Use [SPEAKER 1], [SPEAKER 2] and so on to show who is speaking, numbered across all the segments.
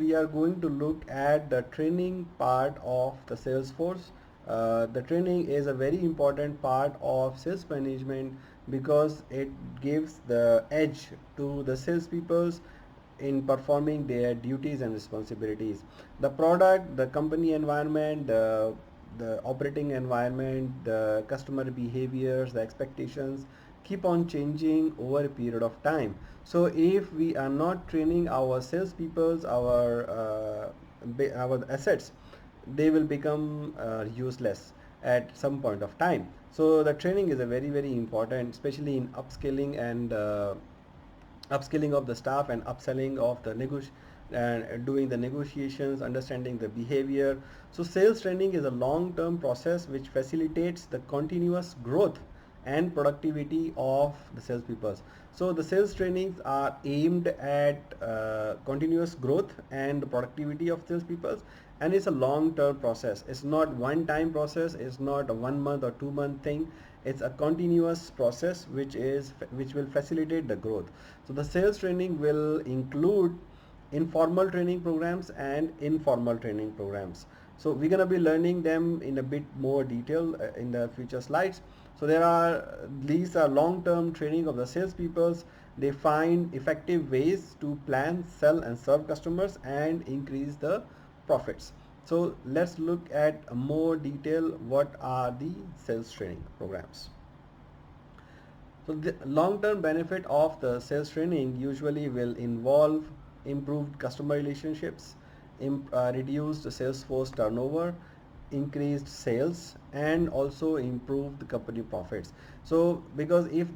[SPEAKER 1] we are going to look at the training part of the Salesforce. The training is a very important part of sales management because it gives the edge to the salespeople in performing their duties and responsibilities. The product, the company environment, the operating environment, the customer behaviors, the expectations keep on changing over a period of time. So if we are not training our salespeople, our assets, they will become useless at some point of time. So the training is a very important, especially in upskilling and upskilling of the staff and upselling of the and doing the negotiations, understanding the behavior. So sales training is a long-term process which facilitates the continuous growth and productivity of the salespeople. So the sales trainings are aimed at continuous growth and productivity of salespeople, and it's a long-term process. It's not one-time process. It's not a 1 month or 2 month thing. It's a continuous process which will facilitate the growth. So the sales training will include informal training programs and informal training programs. So we're going to be learning them in a bit more detail in the future slides. So these are long-term training of the salespeople. They find effective ways to plan, sell and serve customers and increase the profits. So let's look at more detail what are the sales training programs. So the long-term benefit of the sales training usually will involve improved customer relationships, reduced sales force turnover, increased sales, and also improved company profits. So because if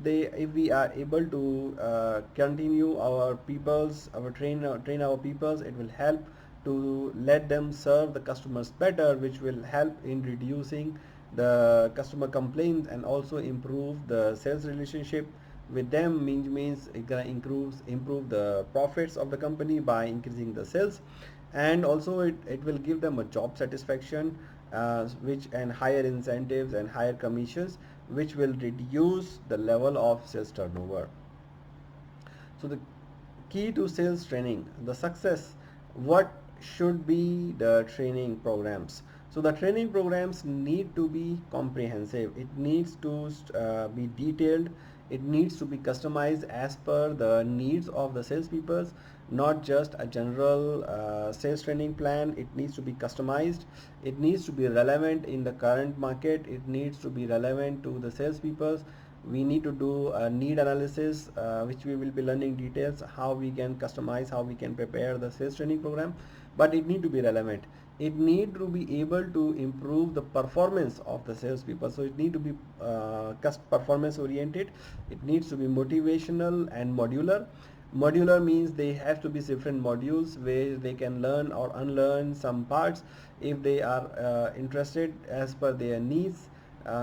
[SPEAKER 1] we are able to continue our peoples, train our peoples, it will help to let them serve the customers better, which will help in reducing the customer complaints and also improve the sales relationship with them. Means it gonna improve the profits of the company by increasing the sales, and also it will give them a job satisfaction, which and higher incentives and higher commissions, which will reduce the level of sales turnover. So the key to sales training, the success, what should be the training programs. So the training programs need to be comprehensive. It needs to be detailed. It needs to be customized as per the needs of the salespeople, not just a general sales training plan. It needs to be customized. It needs to be relevant in the current market. It needs to be relevant to the salespeople. We need to do a need analysis, which we will be learning details how we can customize, how we can prepare the sales training program, but it need to be relevant. It need to be able to improve the performance of the salespeople. So it need to be performance oriented. It needs to be motivational and modular. Modular means they have to be different modules where they can learn or unlearn some parts if they are interested as per their needs,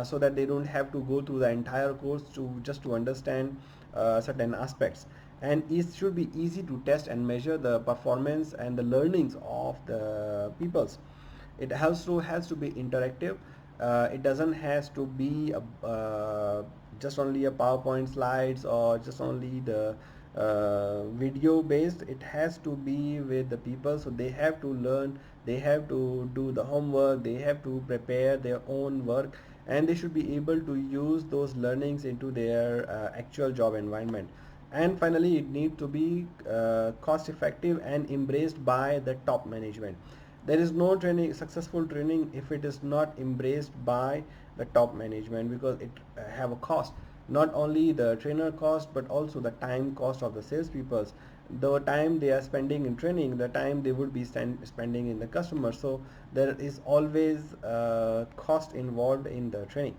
[SPEAKER 1] so that they don't have to go through the entire course to understand certain aspects. And it should be easy to test and measure the performance and the learnings of the peoples. It also has to be interactive. It doesn't has to be just only a PowerPoint slides or just only the video based. It has to be with the people, so they have to learn, they have to do the homework, they have to prepare their own work, and they should be able to use those learnings into their actual job environment. And finally, it needs to be cost effective and embraced by the top management. There is no successful training if it is not embraced by the top management, because it have a cost, not only the trainer cost but also the time cost of the salespeople, the time they are spending in training, the time they would be spending in the customer. So there is always cost involved in the training.